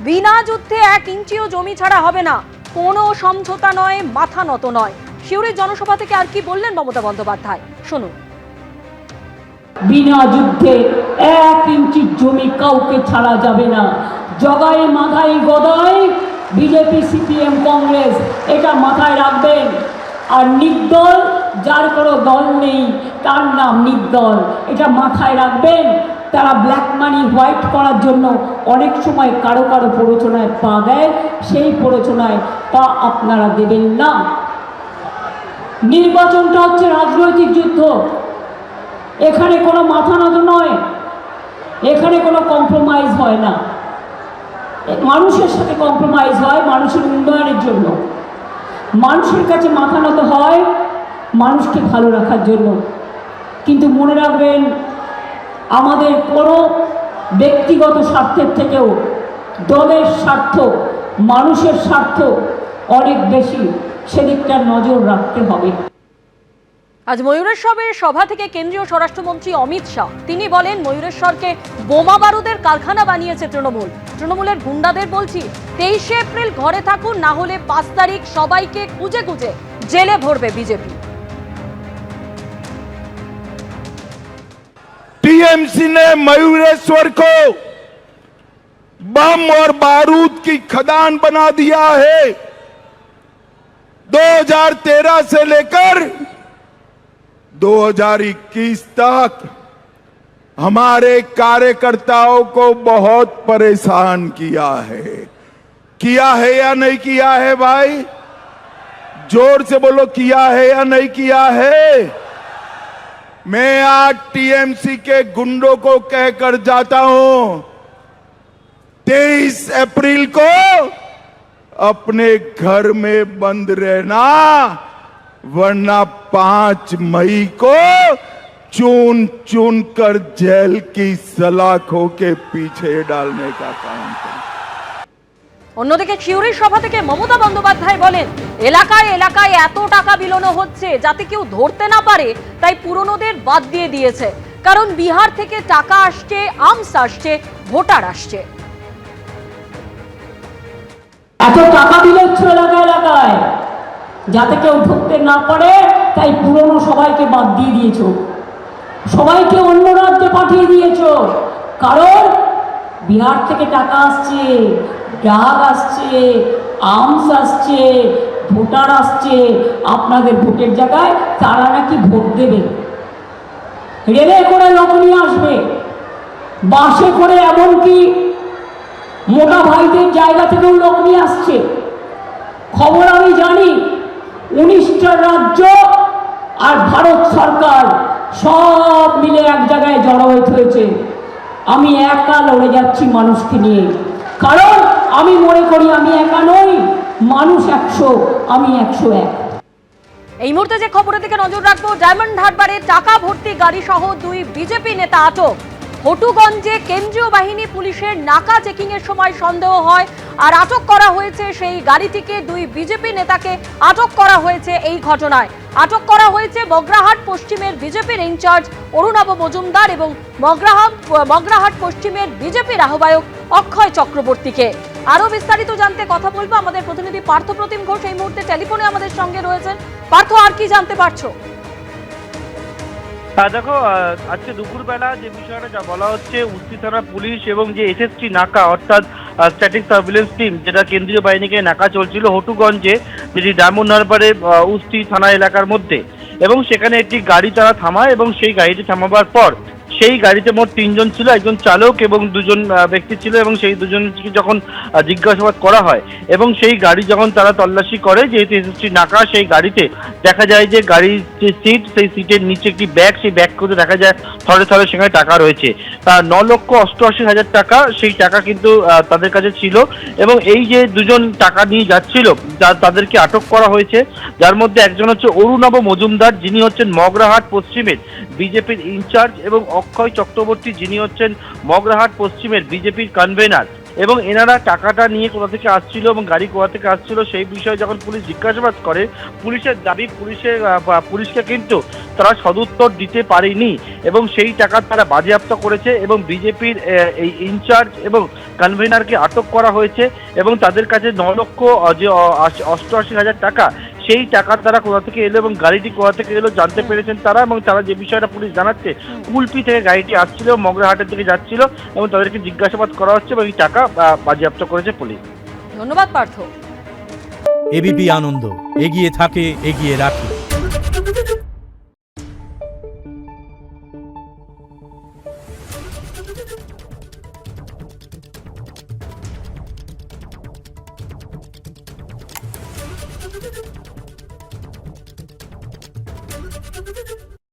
বিনা যুদ্ধে 1 ইঞ্চিও জমি ছাড়া হবে না, কোনো সমঝোতা নয়, মাথা নত নয়। সিউড়ির জনসভা থেকে আর কি বললেন মমতা বন্দ্যোপাধ্যায়, শুনুন। বিনা যুদ্ধে 1 ইঞ্চি জমি কাউকে ছাড়া যাবে না। জগাই মাথায় গদাই বিজেপি, সিপিএম, কংগ্রেস, এটা মাথায় রাখবেন। আর নির্দল, যার কোনো দল নেই তার নাম নির্দল, এটা মাথায় রাখবেন। তারা ব্ল্যাক মানি হোয়াইট করার জন্য অনেক সময় কারো কারো প্ররোচনায় পা দেয়, সেই প্ররোচনায় পা আপনারা দেবেন না। নির্বাচনটা হচ্ছে রাজনৈতিক যুদ্ধ, এখানে কোনো মাথা নত নয়, এখানে কোনো কম্প্রোমাইজ হয় না। মানুষের সাথে কম্প্রোমাইজ হয় মানুষের উন্নয়নের জন্য, মানুষের কাছে মাথা নত হয় মানুষকে ভালো রাখার জন্য। কিন্তু মনে রাখবেন, আমাদের কোনো ব্যক্তিগত স্বার্থের থেকেও দলের স্বার্থ, মানুষের স্বার্থ অনেক বেশি, সেদিকটা নজর রাখতে হবে। আজ ময়ূরেশ্বরের সভা থেকে কেন্দ্রীয় স্বরাষ্ট্রমন্ত্রী অমিত শাহ তিনি বলেন, ময়ূরেশ্বরকে বোমা বারুদের কারখানা বানিয়েছে তৃণমূল। তৃণমূলের গুন্ডাদের বলছি, 23 এপ্রিল ঘরে থাকুন, না হলে 5 তারিখ সবাইকে খুঁজে খুঁজে জেলে ভরবে বিজেপি। टीएमसी ने मयूरेश्वर को बम और बारूद की खदान बना दिया है। 2013 से लेकर 2021 तक हमारे कार्यकर्ताओं को बहुत परेशान किया है या नहीं किया है भाई? जोर से बोलो, किया है या नहीं किया है? मैं आज टीएमसी के गुंडों को कहकर जाता हूं, 23 अप्रैल को अपने घर में बंद रहना, वरना 5 मई को चुन चुन कर जेल की सलाखों के पीछे डालने का काम करें। অন্যদিকে সিউড়ির সভা থেকে মমতা বন্দ্যোপাধ্যায় বলেন, এলাকায় এলাকায় এত টাকা বিলোনো হচ্ছে যাতে কেউ ধরতে না পারে, তাই পুরনোদের বাদ দিয়ে দিয়েছে। কারণ বিহার থেকে টাকা আসছে, আর্মস আসছে, ভোটার আসছে। এত টাকা বিলোচ্ছে এলাকায় এলাকায় যাতে কেউ ধরতে না পারে, তাই পুরনো সবাইকে বাদ দিয়ে দিয়েছ, সবাইকে অন্য রাজ্যে পাঠিয়ে দিয়েছ। কারণ বিহার থেকে টাকা আসছে, ড্রাগ আসছে, আর্মস আসছে, ভোটার আসছে। আপনাদের ভোটের জায়গায় তারা নাকি ভোট দেবে। রেলে করে লোক নিয়ে আসবে, বাসে করে, এমনকি মোটা ভাইদের জায়গা থেকেও লোক নিয়ে আসছে। খবর আমি জানি, 19টা রাজ্য আর ভারত সরকার সব মিলে এক জায়গায় জড়ো হয়েছে। আমি একা লড়ে যাচ্ছি মানুষকে নিয়ে, কারণ আমি মনে করি আমি একা নই, মানুষ 100, আমি 101। এই মুহূর্তে যে খবরের দিকে নজর রাখবো, ডায়মন্ড হারবারে টাকা ভর্তি গাড়ি সহ 2 বিজেপি নেতা আটক। হটুগঞ্জে কেন্দ্রীয় বাহিনী পুলিশের নাকা চেকিং এর সময় সন্দেহ হয় আর আটক করা হয়েছে সেই গাড়িটিকে। 2 বিজেপি নেতাকে আটক করা হয়েছে এই ঘটনায়। আটক করা হয়েছে বগরাহাট পশ্চিমের বিজেপির ইনচার্জ অরুণাভ মজুমদার এবং বগরাহাট পশ্চিমের বিজেপির আহ্বায়ক অক্ষয় চক্রবর্তীকে। আরো বিস্তারিত জানতে কথা বলবো আমাদের প্রতিনিধি পার্থ প্রতিম ঘোষ এই মুহূর্তে টেলিফোনে আমাদের সঙ্গে রয়েছেন। পার্থ, আর কি জানতে পারছো? দেখো, আজকে দুপুরবেলা যে বিষয়টা যা বলা হচ্ছে, উস্তি থানা পুলিশ এবং যে এসএসটি নাকা অর্থাৎ স্ট্যাটিক সার্ভিলেন্স টিম, যেটা কেন্দ্রীয় বাহিনীকে নাকা চলছিল হটুগঞ্জে, যেটি ডায়মন্ড হারবারের উস্তি থানা এলাকার মধ্যে, এবং সেখানে একটি গাড়ি তারা থামায় এবং সেই গাড়িটি থামাবার পর সেই গাড়িতে মোট 3 জন ছিল, একজন চালক এবং 2 জন ব্যক্তি ছিল, এবং সেই 2 জনকে যখন জিজ্ঞাসাবাদ করা হয় এবং সেই গাড়ি যখন তারা তল্লাশি করে, যেহেতু এসএসটি নাকা, সেই গাড়িতে দেখা যায় যে গাড়ির যে সিট, সেই সিটের নিচে একটি ব্যাগ, সেই ব্যাগ করে দেখা যায় থরে থরে সেখানে টাকা রয়েছে। 9,88,000 টাকা, সেই টাকা কিন্তু তাদের কাছে ছিল। এবং এই যে 2 জন টাকা নিয়ে যাচ্ছিল, তাদেরকে আটক করা হয়েছে, যার মধ্যে একজন হচ্ছে অরুণাভ মজুমদার, যিনি হচ্ছেন মগরাহাট পশ্চিমের বিজেপির ইনচার্জ, এবং অক্ষয় চক্রবর্তী, যিনি হচ্ছেন মগরাহাট পশ্চিমের বিজেপির কনভেনার। এবং এনারা টাকাটা নিয়ে কোথা থেকে আসছিল এবং গাড়ি কোথা থেকে আসছিল সেই বিষয়ে যখন পুলিশ জিজ্ঞাসাবাদ করে, পুলিশের দাবি পুলিশকে কিন্তু তারা সদুত্তর দিতে পারেনি এবং সেই টাকা তারা বাজেয়াপ্ত করেছে এবং বিজেপির এই ইনচার্জ এবং কনভেনারকে আটক করা হয়েছে এবং তাদের কাছে 9,88,000 টাকা, সেই টাকা তারা কোথা থেকে এলো এবং গাড়িটি কোথা থেকে এলো জানতে পেরেছেন তারা। এবং তারা যে বিষয়টা পুলিশ জানাচ্ছে, কুলপি থেকে গাড়িটি আসছিল, মগরাহাটের দিকে যাচ্ছিল এবং তাদেরকে জিজ্ঞাসাবাদ করা হচ্ছে এবং এই টাকা বাজেয়াপ্ত করেছে পুলিশ। ধন্যবাদ পার্থ। এবিপি আনন্দ, এগিয়ে থাকে, এগিয়ে রাখে।